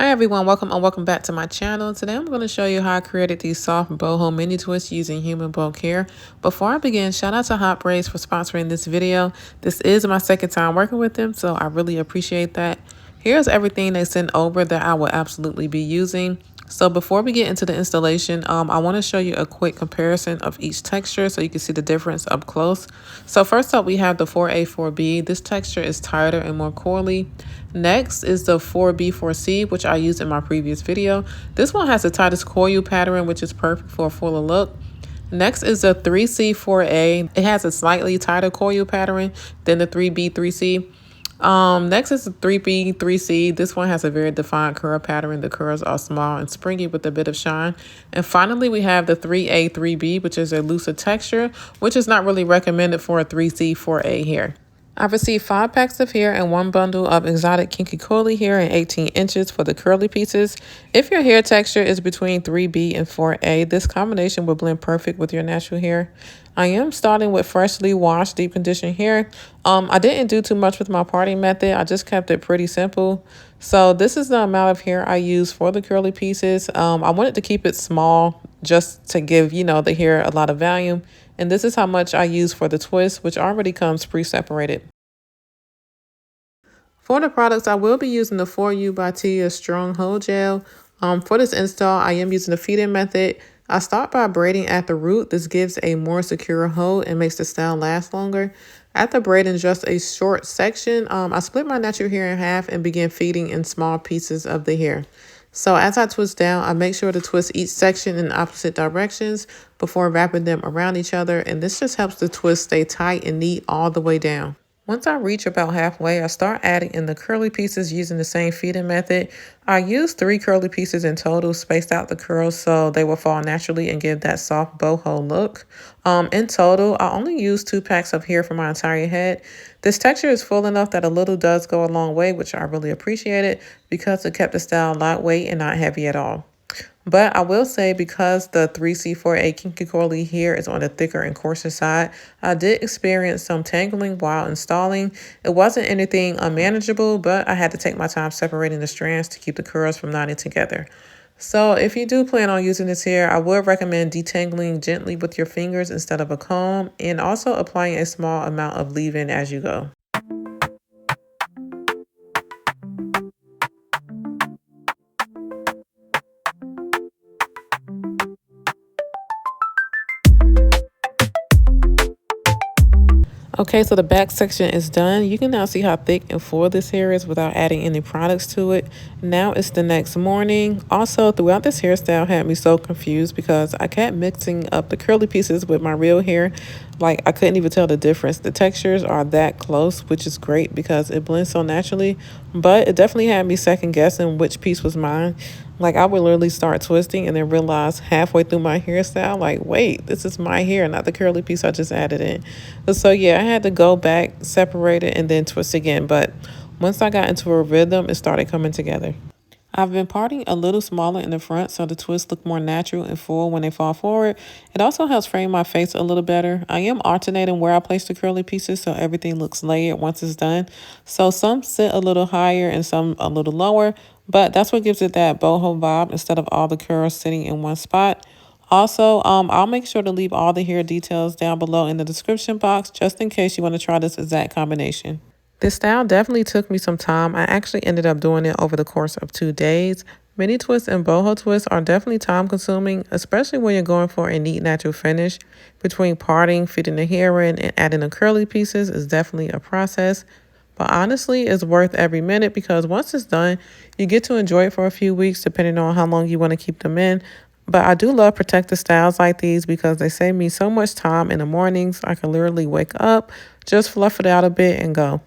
Hi everyone, welcome back to my channel. Today I'm going to show you how I created these soft boho mini twists using human bulk hair. Before I begin, shout out to HOTBRAIDS for sponsoring this video. This is my second time working with them, so I really appreciate that. Here's everything they sent over that I will absolutely be using. So before we get into the installation, I want to show you a quick comparison of each texture so you can see the difference up close. So first up, we have the 4A, 4B. This texture is tighter and more coily. Next is the 4B, 4C, which I used in my previous video. This one has the tightest coil pattern, which is perfect for a fuller look. Next is the 3C, 4A. It has a slightly tighter coil pattern than the 3B, 3C. Next is the 3B, 3C. This one has a very defined curl pattern. The curls are small and springy with a bit of shine. And finally, we have the 3A, 3B, which is a looser texture, which is not really recommended for a 3C, 4A hair. I've received 5 packs of hair and 1 bundle of exotic kinky coily hair in 18 inches for the curly pieces. If your hair texture is between 3B and 4A, this combination will blend perfect with your natural hair. I am starting with freshly washed, deep conditioned hair. I didn't do too much with my parting method. I just kept it pretty simple. So this is the amount of hair I use for the curly pieces. I wanted to keep it small just to give, the hair a lot of volume. And this is how much I use for the twist, which already comes pre-separated. For the products, I will be using the 4U by Tia Strong Hold Gel. For this install, I am using the feed-in method. I start by braiding at the root. This gives a more secure hold and makes the style last longer. After braiding just a short section, I split my natural hair in half and begin feeding in small pieces of the hair. So as I twist down, I make sure to twist each section in opposite directions before wrapping them around each other, and this just helps the twist stay tight and neat all the way down. Once I reach about halfway, I start adding in the curly pieces using the same feeding method. I use 3 curly pieces in total, spaced out the curls so they will fall naturally and give that soft boho look. In total, I only use 2 packs of hair for my entire head. This texture is full enough that a little does go a long way, which I really appreciate it because it kept the style lightweight and not heavy at all. But I will say, because the 3C4A Kinky Coily hair is on the thicker and coarser side, I did experience some tangling while installing. It wasn't anything unmanageable, but I had to take my time separating the strands to keep the curls from knotting together. So if you do plan on using this hair, I would recommend detangling gently with your fingers instead of a comb, and also applying a small amount of leave-in as you go. Okay, so the back section is done. You can now see how thick and full this hair is without adding any products to it. Now it's the next morning. Also, throughout this hairstyle had me so confused because I kept mixing up the curly pieces with my real hair. Like, I couldn't even tell the difference. The textures are that close, which is great because it blends so naturally. But it definitely had me second guessing which piece was mine. Like, I would literally start twisting and then realize halfway through my hairstyle, like, wait, this is my hair, not the curly piece I just added in. So yeah, I had to go back, separate it, and then twist again. But once I got into a rhythm, it started coming together. I've been parting a little smaller in the front so the twists look more natural and full when they fall forward. It also helps frame my face a little better. I am alternating where I place the curly pieces so everything looks layered once it's done. So some sit a little higher and some a little lower, but that's what gives it that boho vibe instead of all the curls sitting in one spot. Also, I'll make sure to leave all the hair details down below in the description box just in case you want to try this exact combination. This style definitely took me some time. I actually ended up doing it over the course of 2 days. Mini twists and boho twists are definitely time consuming, especially when you're going for a neat natural finish. Between parting, fitting the hair in, and adding the curly pieces is definitely a process. But honestly, it's worth every minute because once it's done, you get to enjoy it for a few weeks depending on how long you want to keep them in. But I do love protective styles like these because they save me so much time in the mornings. I can literally wake up, just fluff it out a bit and go.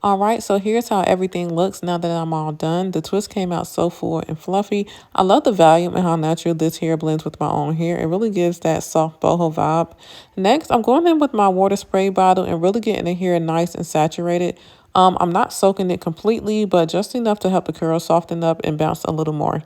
All right, so here's how everything looks now that I'm all done. The twist came out so full and fluffy. I love the volume and how natural this hair blends with my own hair. It really gives that soft boho vibe. Next, I'm going in with my water spray bottle and really getting the hair nice and saturated. I'm not soaking it completely, but just enough to help the curls soften up and bounce a little more.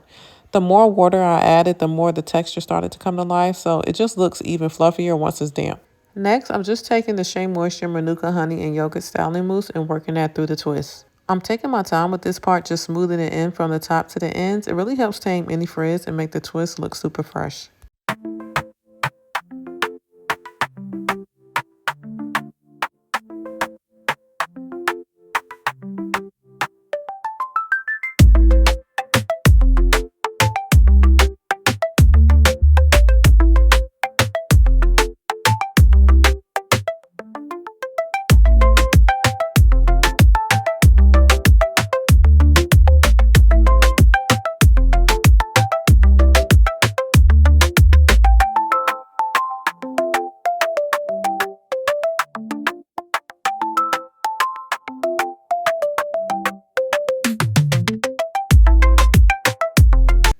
The more water I added, the more the texture started to come to life, so it just looks even fluffier once it's damp. Next, I'm just taking the Shea Moisture Manuka Honey and Yogurt Styling Mousse and working that through the twist. I'm taking my time with this part, just smoothing it in from the top to the ends. It really helps tame any frizz and make the twist look super fresh.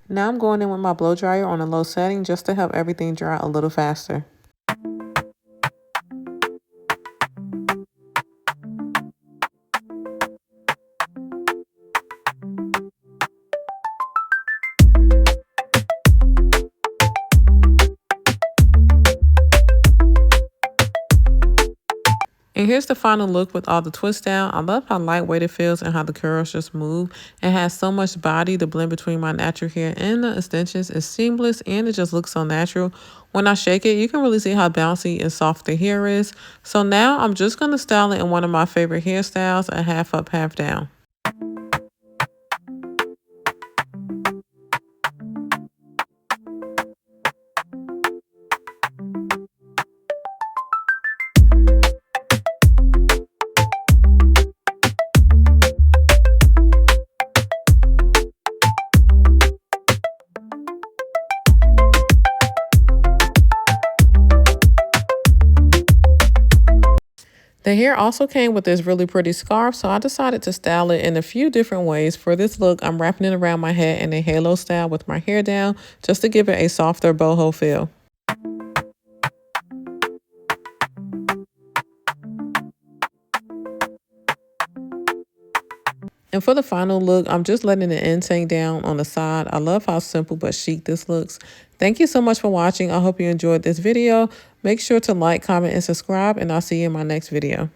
Now I'm going in with my blow dryer on a low setting just to help everything dry a little faster. And here's the final look with all the twists down. I love how lightweight it feels and how the curls just move. It has so much body. The blend between my natural hair and the extensions is seamless and it just looks so natural. When I shake it, you can really see how bouncy and soft the hair is. So now I'm just going to style it in one of my favorite hairstyles, a half up, half down. The hair also came with this really pretty scarf, so I decided to style it in a few different ways. For this look, I'm wrapping it around my head in a halo style with my hair down, just to give it a softer boho feel. And for the final look, I'm just letting the ends hang down on the side. I love how simple but chic this looks. Thank you so much for watching. I hope you enjoyed this video. Make sure to like, comment, and subscribe, and I'll see you in my next video.